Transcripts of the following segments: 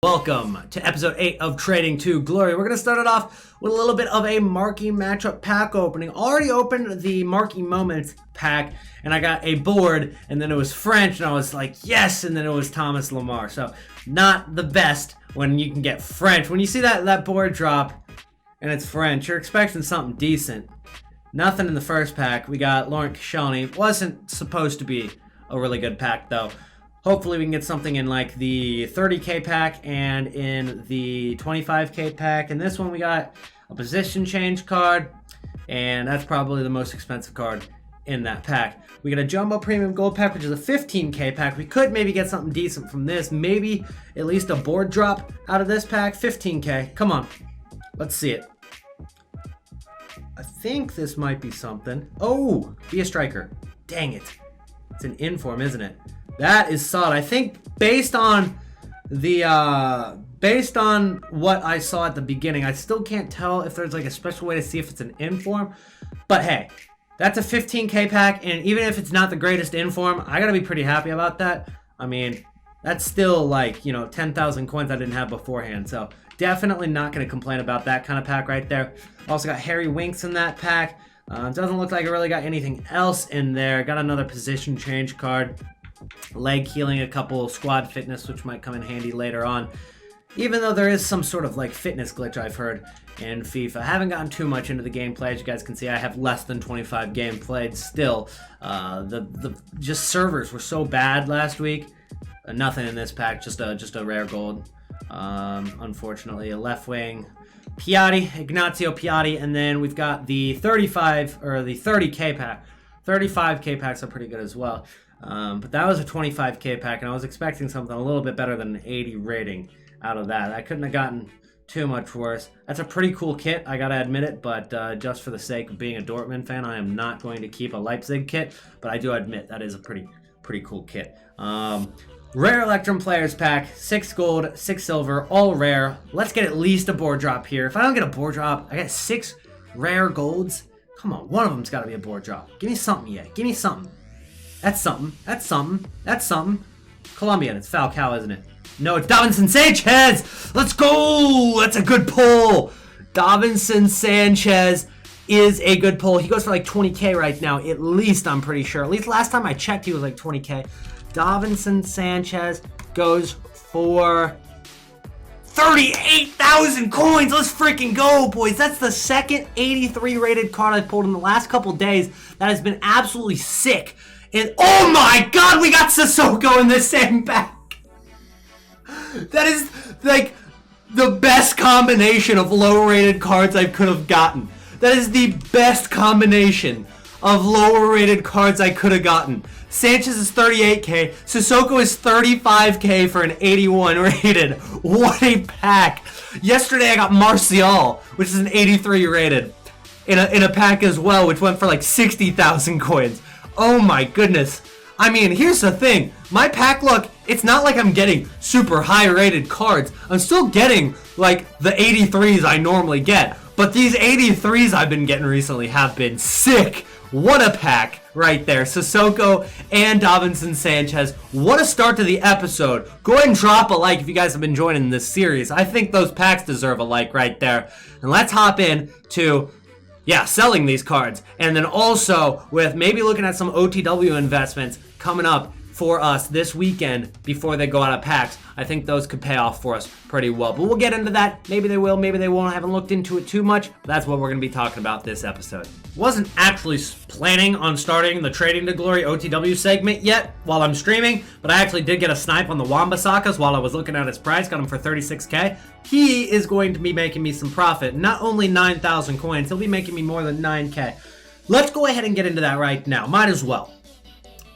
Welcome to episode 8 of Trading to Glory. We're going to start it off with a little bit of a marquee matchup pack opening. Already opened the marquee moments pack, and I got a board, and then it was French, and I was like, yes, and then it was Thomas Lamar. So not the best when you can get French. When you see that board drop, and it's French, you're expecting something decent. Nothing in the first pack. We got Laurent Koscielny. Wasn't supposed to be a really good pack, though. Hopefully we can get something in like the 30K pack and in the 25K pack. And this one we got a position change card, and that's probably the most expensive card in that pack. We got a jumbo premium gold pack, which is a 15K pack. We could maybe get something decent from this. Maybe at least a board drop out of this pack. 15K. Come on. Let's see it. I think this might be something. Oh, be a striker. Dang it. It's an inform, isn't it? That is solid. I think based on what I saw at the beginning, I still can't tell if there's like a special way to see if it's an inform. But hey, that's a 15K pack, and even if it's not the greatest inform, I gotta be pretty happy about that. I mean, that's still like, 10,000 coins I didn't have beforehand. So definitely not gonna complain about that kind of pack right there. Also got Harry Winks in that pack. Doesn't look like I really got anything else in there. Got another position change card. Leg healing, a couple squad fitness, which might come in handy later on. Even though there is some sort of like fitness glitch I've heard in FIFA. I haven't gotten too much into the gameplay. As you guys can see, I have less than 25 game played still. The just servers were so bad last week. Nothing in this pack, just a rare gold. Unfortunately, a left wing Piatti, Ignacio Piatti, and then we've got the 35 or the 30K pack. 35K packs are pretty good as well. But that was a 25K pack, and I was expecting something a little bit better than an 80 rating out of that. I couldn't have gotten too much worse. That's a pretty cool kit, I gotta admit it, but just for the sake of being a Dortmund fan, I am not going to keep a Leipzig kit, but I do admit that is a pretty cool kit. Rare Electrum Players pack, 6 gold, 6 silver, all rare. Let's get at least a board drop here. If I don't get a board drop, I get 6 rare golds. Come on, one of them's gotta be a board drop. Give me something yet, give me something. That's something. That's something. That's something. Colombian. It's Falcao, isn't it? No, it's Davinson Sanchez. Let's go. That's a good pull. Davinson Sanchez is a good pull. He goes for like 20K right now, at least, I'm pretty sure. At least last time I checked, he was like 20K. Davinson Sanchez goes for 38,000 coins. Let's freaking go, boys. That's the second 83 rated card I've pulled in the last couple days. That has been absolutely sick. And oh my god, we got Sissoko in the same pack. That is like the best combination of low-rated cards I could have gotten. That is the best combination of lower-rated cards I could have gotten. Sanchez is 38K. Sissoko is 35K for an 81 rated. What a pack. Yesterday I got Martial, which is an 83 rated, in a pack as well, which went for like 60,000 coins. Oh my goodness. I mean, here's the thing. My pack luck, it's not like I'm getting super high rated cards. I'm still getting like the 83s I normally get. But these 83s I've been getting recently have been sick. What a pack right there. Sissoko and Davinson Sanchez. What a start to the episode. Go ahead and drop a like if you guys have been joining this series. I think those packs deserve a like right there. And let's hop in to selling these cards. And then also with maybe looking at some OTW investments coming up for us this weekend before they go out of packs. I think those could pay off for us pretty well. But we'll get into that. Maybe they will, maybe they won't. I haven't looked into it too much. That's what we're going to be talking about this episode. Wasn't actually planning on starting the Trading to Glory OTW segment yet while I'm streaming, but I actually did get a snipe on the Wan-Bissakas while I was looking at his price. Got him for 36K. He is going to be making me some profit. Not only 9,000 coins, he'll be making me more than 9K. Let's go ahead and get into that right now. Might as well.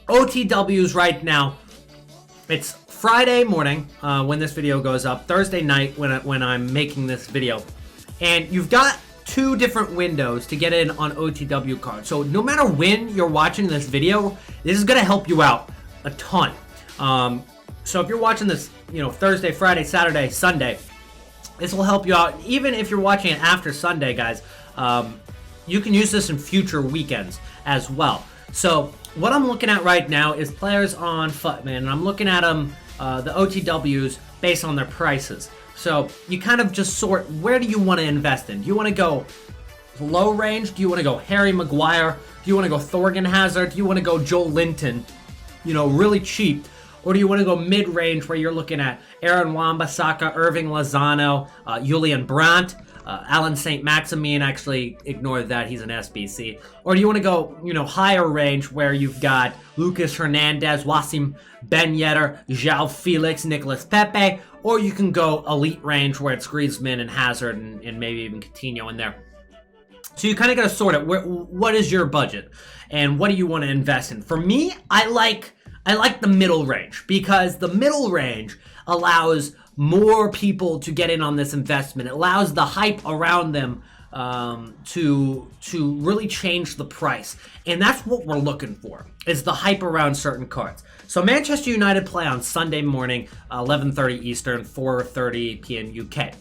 OTWs right now. It's Friday morning when this video goes up. Thursday night when I'm making this video. And you've got 2 different windows to get in on OTW cards. So no matter when you're watching this video, this is going to help you out a ton. So if you're watching this, Thursday, Friday, Saturday, Sunday, this will help you out. Even if you're watching it after Sunday, guys, you can use this in future weekends as well. So what I'm looking at right now is players on Footman, and I'm looking at them, the OTWs based on their prices. So you kind of just sort, where do you want to invest in? Do you want to go low range? Do you want to go Harry Maguire? Do you want to go Thorgan Hazard? Do you want to go Joel Linton? Really cheap. Or do you want to go mid-range where you're looking at Aaron Wan-Bissaka, Irving Lozano, Julian Brandt, Alan St. Maximin? Actually, ignore that. He's an SBC. Or do you want to go, higher range where you've got Lucas Hernandez, Wassim Ben Yedder, João Felix, Nicolas Pepe? Or you can go elite range where it's Griezmann and Hazard and maybe even Coutinho in there. So you kind of got to sort it. What is your budget? And what do you want to invest in? For me, I like the middle range, because the middle range allows more people to get in on this investment. It allows the hype around them to really change the price. And that's what we're looking for, is the hype around certain cards. So Manchester United play on Sunday morning, 11:30 Eastern, 4:30 p.m. UK.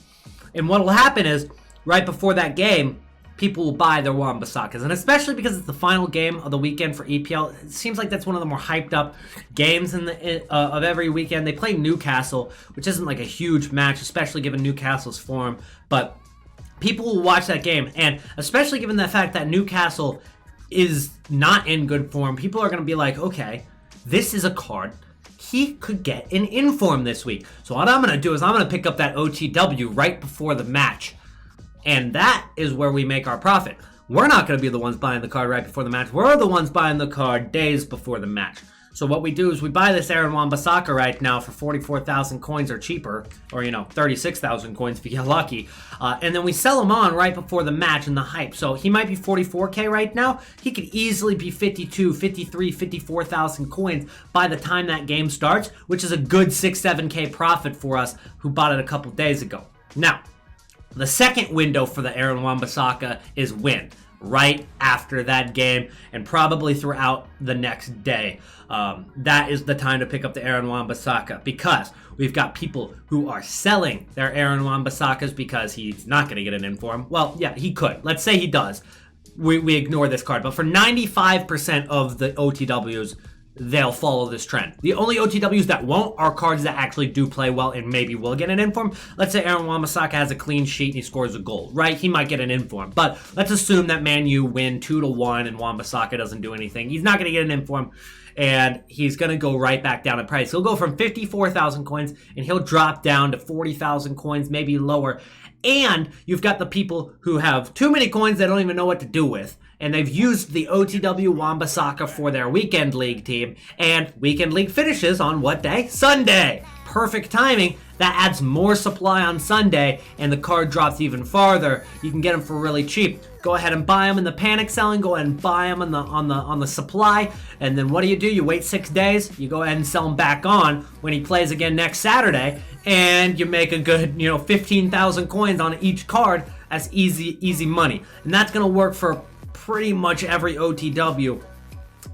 And what will happen is, right before that game, people will buy their Wan-Bissakas. And especially because it's the final game of the weekend for EPL, it seems like that's one of the more hyped up games of every weekend. They play Newcastle, which isn't like a huge match, especially given Newcastle's form. But people will watch that game. And especially given the fact that Newcastle is not in good form, people are going to be like, okay, this is a card he could get an inform this week. So what I'm going to do is I'm going to pick up that OTW right before the match. And that is where we make our profit. We're not going to be the ones buying the card right before the match. We're the ones buying the card days before the match. So what we do is we buy this Aaron Wan-Bissaka right now for 44,000 coins or cheaper, or 36,000 coins if you get lucky, and then we sell him on right before the match and the hype. So he might be 44k right now. He could easily be 52, 53, 54,000 coins by the time that game starts, which is a good 6-7k profit for us who bought it a couple days ago. Now, the second window for the Aaron Wan-Bissaka is when? Right after that game and probably throughout the next day. That is the time to pick up the Aaron Wan-Bissaka, because we've got people who are selling their Aaron Wan-Bissakas because he's not going to get an inform. Well, yeah, he could. Let's say he does. We ignore this card. But for 95% of the OTWs, they'll follow this trend. The only OTWs that won't are cards that actually do play well and maybe will get an inform. Let's say Aaron Wan-Bissaka has a clean sheet and he scores a goal, right? He might get an inform. But let's assume that Man U win 2-1 and Wan-Bissaka doesn't do anything. He's not going to get an inform, and he's going to go right back down in price. He'll go from 54,000 coins and he'll drop down to 40,000 coins, maybe lower. And you've got the people who have too many coins they don't even know what to do with. And they've used the OTW Wan-Bissaka for their weekend league team. And weekend league finishes on what day? Sunday. Perfect timing. That adds more supply on Sunday, and the card drops even farther. You can get them for really cheap. Go ahead and buy them in the panic selling. Go ahead and buy them on the supply. And then what do? You wait 6 days. You go ahead and sell them back on when he plays again next Saturday, and you make a good 15,000 coins on each card. That's easy money, and that's gonna work for pretty much every OTW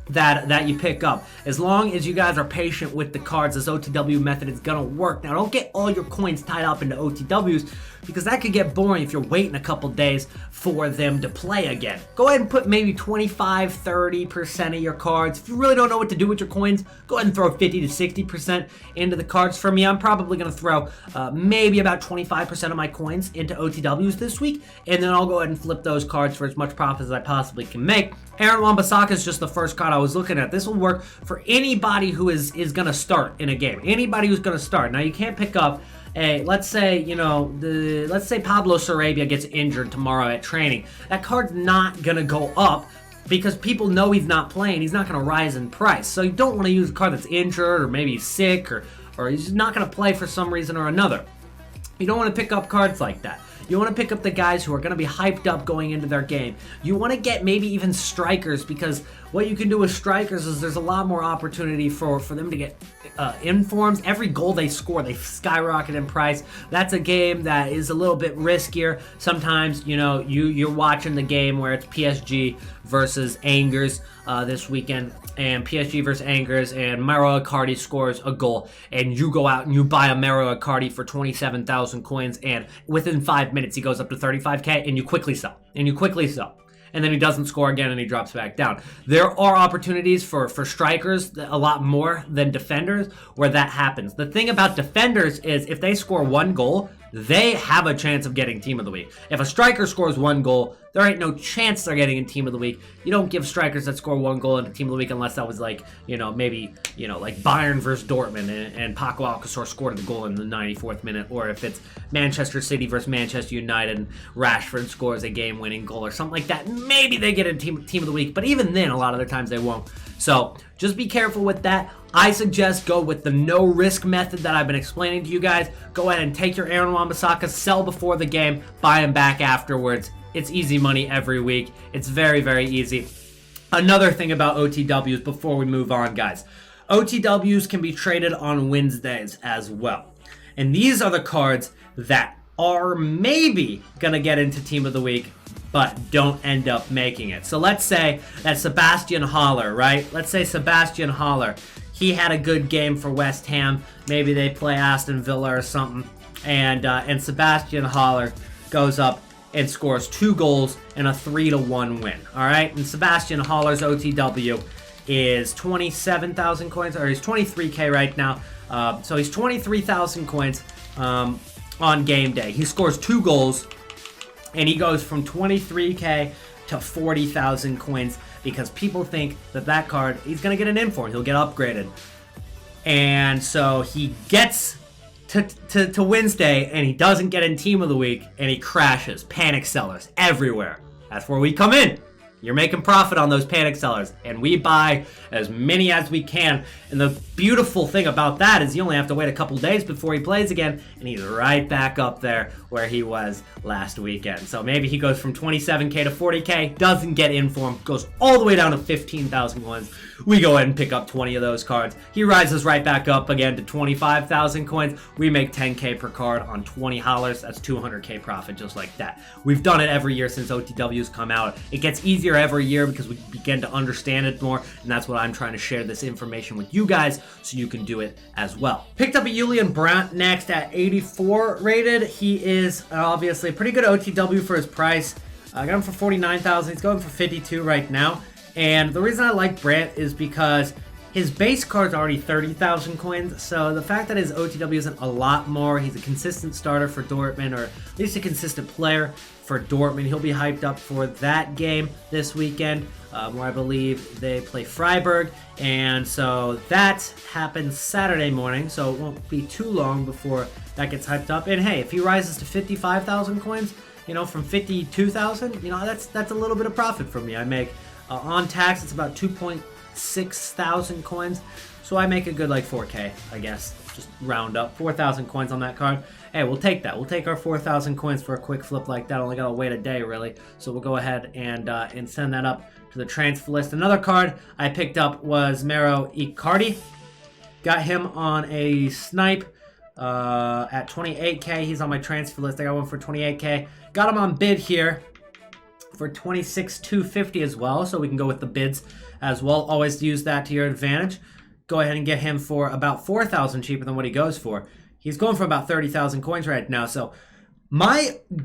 that you pick up. As long as you guys are patient with the cards, this OTW method is gonna work. Now, don't get all your coins tied up into OTWs, because that could get boring if you're waiting a couple days for them to play again. Go ahead and put maybe 25-30% of your cards. If you really don't know what to do with your coins, go ahead and throw 50 to 60% into the cards. For me, I'm probably going to throw maybe about 25% of my coins into OTWs this week, and then I'll go ahead and flip those cards for as much profit as I possibly can make. Aaron Wan-Bissaka is just the first card I was looking at. This will work for anybody who is going to start in a game. Anybody who's going to start. Now, you can't pick up let's say Pablo Sarabia gets injured tomorrow at training. That card's not going to go up because people know he's not playing. He's not going to rise in price. So you don't want to use a card that's injured or maybe sick or he's not going to play for some reason or another. You don't want to pick up cards like that. You want to pick up the guys who are going to be hyped up going into their game. You want to get maybe even strikers, because what you can do with strikers is there's a lot more opportunity for them to get informs. Every goal they score, they skyrocket in price. That's a game that is a little bit riskier. Sometimes, you're watching the game where it's PSG versus Angers this weekend, and PSG versus Angers, and Mauro Icardi scores a goal, and you go out and you buy a Mauro Icardi for 27,000 coins, and within 5 minutes he goes up to 35k, and you quickly sell. and then he doesn't score again and he drops back down. There are opportunities for strikers a lot more than defenders where that happens. The thing about defenders is if they score 1 goal, they have a chance of getting Team of the Week. If a striker scores 1 goal, there ain't no chance they're getting in Team of the Week. You don't give strikers that score 1 goal into Team of the Week unless that was like, maybe, like Bayern versus Dortmund and Paco Alcacer scored the goal in the 94th minute, or if it's Manchester City versus Manchester United and Rashford scores a game-winning goal or something like that. Maybe they get in Team of the Week, but even then, a lot of the times they won't. So just be careful with that. I suggest go with the no-risk method that I've been explaining to you guys. Go ahead and take your Aaron Wan-Bissaka, sell before the game, buy him back afterwards. It's easy money every week. It's very, very easy. Another thing about OTWs before we move on, guys. OTWs can be traded on Wednesdays as well. And these are the cards that are maybe going to get into Team of the Week, but don't end up making it. So let's say that Sebastian Haller, right? Let's say Sebastian Haller, he had a good game for West Ham. Maybe they play Aston Villa or something. And Sebastian Haller goes up and scores 2 goals and a 3-1 win. All right? And Sebastian Haller's OTW is 27,000 coins, or he's 23K right now. So he's 23,000 coins on game day. He scores 2 goals, and he goes from 23K to 40,000 coins because people think that card, he's going to get an inform. He'll get upgraded. And so he gets to Wednesday, and he doesn't get in Team of the Week, and he crashes. Panic sellers everywhere. That's where we come in. You're making profit on those panic sellers, and we buy as many as we can. And the beautiful thing about that is you only have to wait a couple days before he plays again, and he's right back up there where he was last weekend. So maybe he goes from 27K to 40K, doesn't get informed, goes all the way down to 15,000 coins. We go ahead and pick up 20 of those cards. He rises right back up again to 25,000 coins. We make 10K per card on 20 hollers. That's 200K profit just like that. We've done it every year since OTWs come out. It gets easier every year because we begin to understand it more, and that's what I'm trying to share this information with you guys so you can do it as well. Picked up a Julian Brandt next at 84 rated. He is obviously a pretty good OTW for his price. I got him for 49,000. He's going for 52 right now. And the reason I like Brandt is because his base card's already 30,000 coins, so the fact that his OTW isn't a lot more, he's a consistent starter for Dortmund, or at least a consistent player for Dortmund. He'll be hyped up for that game this weekend, where I believe they play Freiburg, and so that happens Saturday morning, so it won't be too long before that gets hyped up. And hey, if he rises to 55,000 coins, from 52,000, that's a little bit of profit for me. I make on tax, it's about 2.6 thousand coins. So I make a good 4K, I guess. Just round up 4,000 coins on that card. Hey, we'll take that. We'll take our 4,000 coins for a quick flip like that. Only gotta wait a day, really. So we'll go ahead and send that up to the transfer list. Another card I picked up was Mauro Icardi. Got him on a snipe at 28K. He's on my transfer list. I got one for 28K. Got him on bid here for 26,250 as well, so we can go with the bids as well. Always use that to your advantage. Go ahead and get him for about 4,000 cheaper than what he goes for. He's going for about 30,000 coins right now. So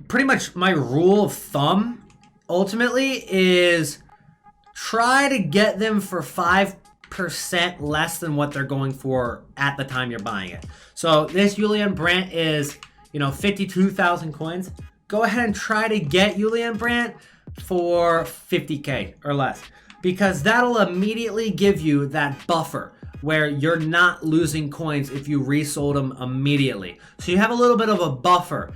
pretty much my rule of thumb ultimately is try to get them for 5% less than what they're going for at the time you're buying it. So this Julian Brandt is, 52,000 coins. Go ahead and try to get Julian Brandt for 50K or less, because that'll immediately give you that buffer where you're not losing coins if you resold them immediately. So you have a little bit of a buffer,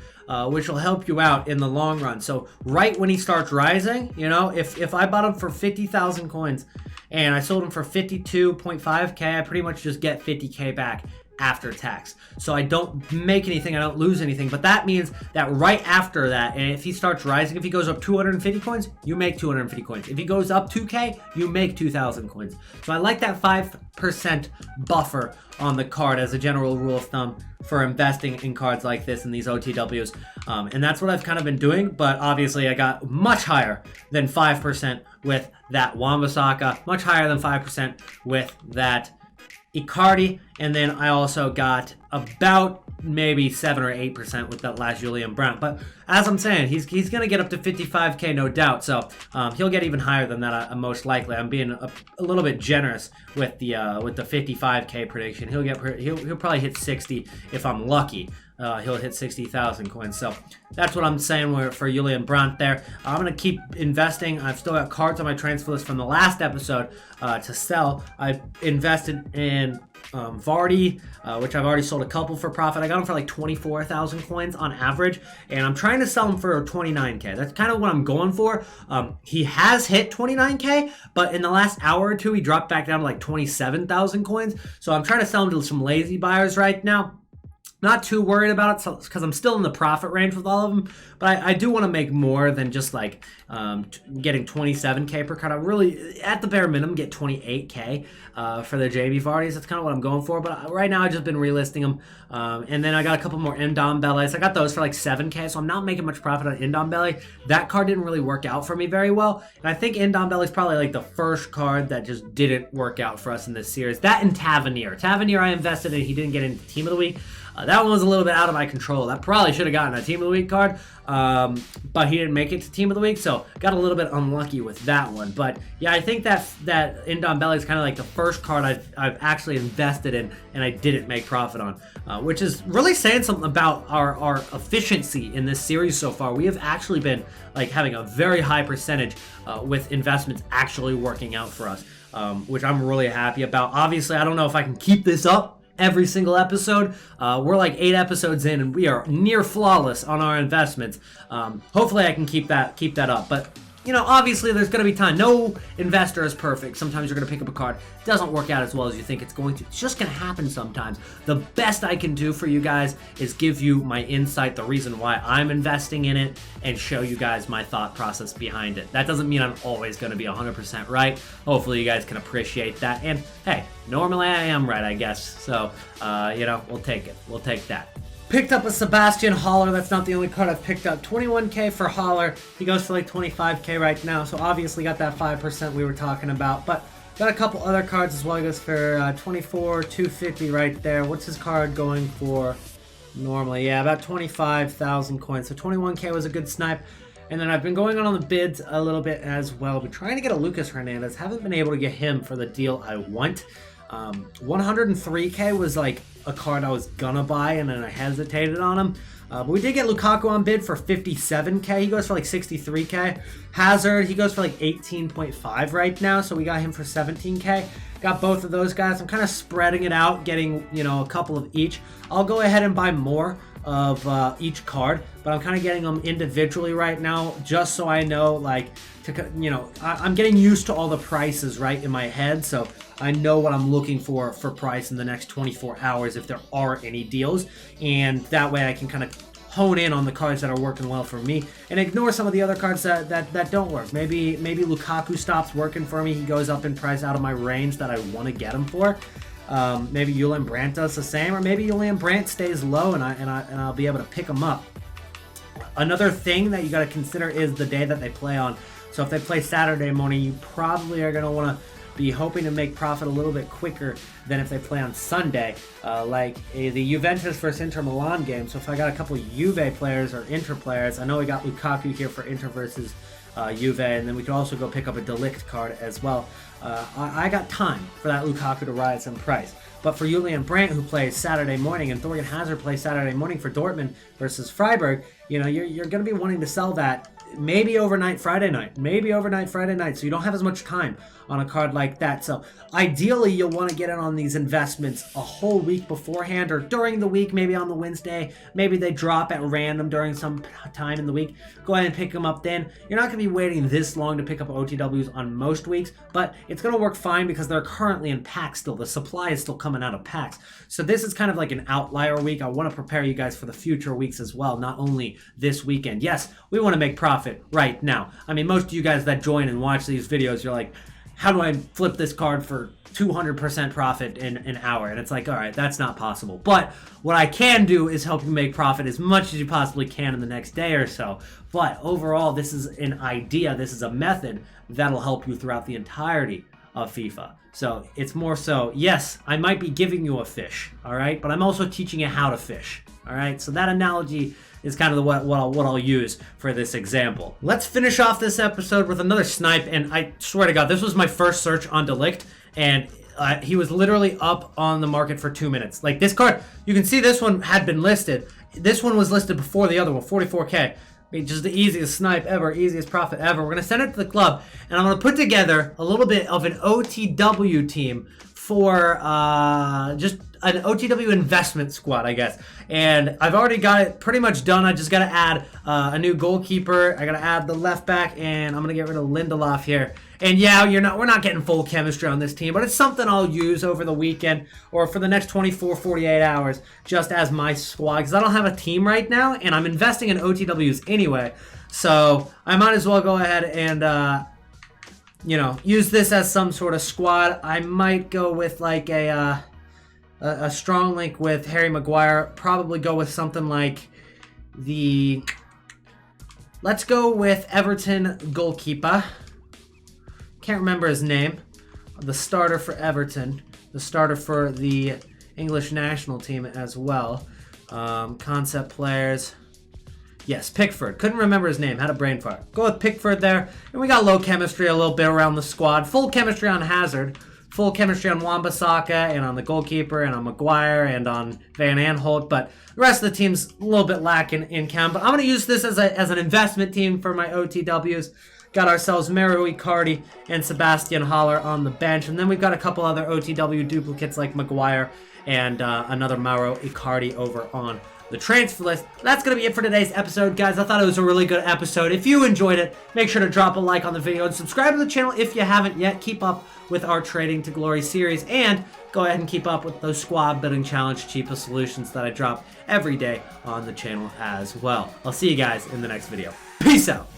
which will help you out in the long run. So right when he starts rising, if I bought him for 50,000 coins and I sold him for 52.5K, I pretty much just get 50K back after tax. So I don't make anything, I don't lose anything, but that means that right after that, and if he starts rising, if he goes up 250 coins, you make 250 coins. If he goes up 2K, you make 2,000 coins. So I like that 5% buffer on the card as a general rule of thumb for investing in cards like this in these OTWs. And that's what I've kind of been doing, but obviously I got much higher than 5% with that Wan-Bissaka, much higher than 5% with that Icardi, and then I also got about maybe 7 or 8% with that last Julian Brandt. But as I'm saying, he's going to get up to 55K, no doubt. So he'll get even higher than that, most likely. I'm being a little bit generous with the 55K prediction. He'll probably hit 60 if I'm lucky. He'll hit 60,000 coins. So that's what I'm saying for Julian Brandt there. I'm going to keep investing. I've still got cards on my transfer list from the last episode to sell. I invested in Vardy, which I've already sold a couple for profit. I got them for like 24,000 coins on average, and I'm trying to sell them for 29K. That's kind of what I'm going for. He has hit 29K, but in the last hour or two, he dropped back down to like 27,000 coins. So I'm trying to sell them to some lazy buyers right now. Not too worried about it because I'm still in the profit range with all of them, but I do want to make more than just like getting 27K per card. I really, at the bare minimum, get 28K for the JB Vardys. That's kind of what I'm going for, but right now I've just been relisting them. And then I got a couple more Ndombele. I got those for like 7K, so I'm not making much profit on Ndombele. That card didn't really work out for me very well, and I think Ndombele is probably like the first card that just didn't work out for us in this series. That and Tavernier. Tavernier I invested in, he didn't get into Team of the Week. That one was a little bit out of my control. That probably should have gotten a Team of the Week card, but he didn't make it to Team of the Week, so got a little bit unlucky with that one. But yeah, I think that Ndombele is kind of like the first card I've actually invested in and I didn't make profit on, which is really saying something about our efficiency in this series so far. We have actually been like having a very high percentage with investments actually working out for us, which I'm really happy about. Obviously, I don't know if I can keep this up every single episode. We're like 8 episodes in and we are near flawless on our investments. Hopefully I can keep that up, but you know, obviously there's going to be time. No investor is perfect. Sometimes you're going to pick up a card, it doesn't work out as well as you think it's going to. It's just going to happen sometimes. The best I can do for you guys is give you my insight, the reason why I'm investing in it, and show you guys my thought process behind it. That doesn't mean I'm always going to be 100% right. Hopefully you guys can appreciate that. And hey, normally I am right, I guess. So, you know, we'll take it. We'll take that. Picked up a Sebastian Haller. That's not the only card I've picked up. 21K for Haller. He goes for like 25K right now, so obviously got that 5% we were talking about. But got a couple other cards as well. He goes for 24, 250 right there. What's his card going for normally? Yeah, about 25,000 coins. So 21K was a good snipe. And then I've been going on the bids a little bit as well. Been trying to get a Lucas Hernandez. Haven't been able to get him for the deal I want. 103K was like a card I was gonna buy, and then I hesitated on him. But we did get Lukaku on bid for 57K. He goes for like 63K. Hazard, he goes for like 18.5 right now, so we got him for 17K. Got both of those guys. I'm kind of spreading it out, getting, you know, a couple of each. I'll go ahead and buy more of each card, but I'm kind of getting them individually right now, just so I know, like, you know, I'm getting used to all the prices right in my head, so I know what I'm looking for price in the next 24 hours if there are any deals, and that way I can kind of hone in on the cards that are working well for me and ignore some of the other cards that don't work. Maybe Lukaku stops working for me. He goes up in price out of my range that I want to get him for. Maybe Julian Brandt does the same, or maybe Julian Brandt stays low and I'll be able to pick him up. Another thing that you got to consider is the day that they play on. So if they play Saturday morning, you probably are going to want to be hoping to make profit a little bit quicker than if they play on Sunday, like the Juventus versus Inter Milan game. So if I got a couple Juve players or Inter players, I know we got Lukaku here for Inter versus Juve, and then we could also go pick up a Delict card as well. I got time for that Lukaku to rise in price. But for Julian Brandt, who plays Saturday morning, and Thorgan Hazard plays Saturday morning for Dortmund versus Freiburg, you know, you're going to be wanting to sell that maybe overnight Friday night, so you don't have as much time on a card like that. So ideally you'll want to get in on these investments a whole week beforehand, or during the week, maybe on the Wednesday. Maybe they drop at random during some time in the week. Go ahead and pick them up then. You're not going to be waiting this long to pick up OTWs on most weeks, but it's going to work fine because they're currently in packs still. The supply is still coming out of packs. So this is kind of like an outlier week. I want to prepare you guys for the future weeks as well, not only this weekend. Yes, we want to make profit right now. I mean, most of you guys that join and watch these videos, you're like, how do I flip this card for 200% profit in an hour? And it's like, all right, that's not possible. But what I can do is help you make profit as much as you possibly can in the next day or so. But overall, this is an idea. This is a method that'll help you throughout the entirety of FIFA. So it's more so, yes, I might be giving you a fish, all right, but I'm also teaching you how to fish, all right. So that analogy is kind of what I'll use for this example. Let's finish off this episode with another snipe, and I swear to God, this was my first search on Delict, and he was literally up on the market for 2 minutes. Like this card, you can see this one had been listed. This one was listed before the other one, 44K. I mean, just the easiest snipe ever, easiest profit ever. We're going to send it to the club, and I'm going to put together a little bit of an OTW team for just an OTW investment squad, I guess. And I've already got it pretty much done. I just got to add a new goalkeeper. I got to add the left back, and I'm going to get rid of Lindelof here. And yeah, we're not getting full chemistry on this team, but it's something I'll use over the weekend or for the next 24, 48 hours just as my squad, because I don't have a team right now, and I'm investing in OTWs anyway. So I might as well go ahead and, use this as some sort of squad. I might go with like a strong link with Harry Maguire. Probably go with something like let's go with Everton goalkeeper. Can't remember his name. The starter for Everton. The starter for the English national team as well. Concept players. Yes, Pickford. Couldn't remember his name. Had a brain fart. Go with Pickford there. And we got low chemistry a little bit around the squad. Full chemistry on Hazard. Full chemistry on Wan-Bissaka and on the goalkeeper and on Maguire and on Van Aanholt. But the rest of the team's a little bit lacking in chem. But I'm going to use this as an investment team for my OTWs. Got ourselves Mauro Icardi and Sebastian Haller on the bench. And then we've got a couple other OTW duplicates like Maguire and another Mauro Icardi over on the transfer list. That's going to be it for today's episode, guys. I thought it was a really good episode. If you enjoyed it, make sure to drop a like on the video and subscribe to the channel if you haven't yet. Keep up with our Trading to Glory series and go ahead and keep up with those squad building challenge cheapest solutions that I drop every day on the channel as well. I'll see you guys in the next video. Peace out.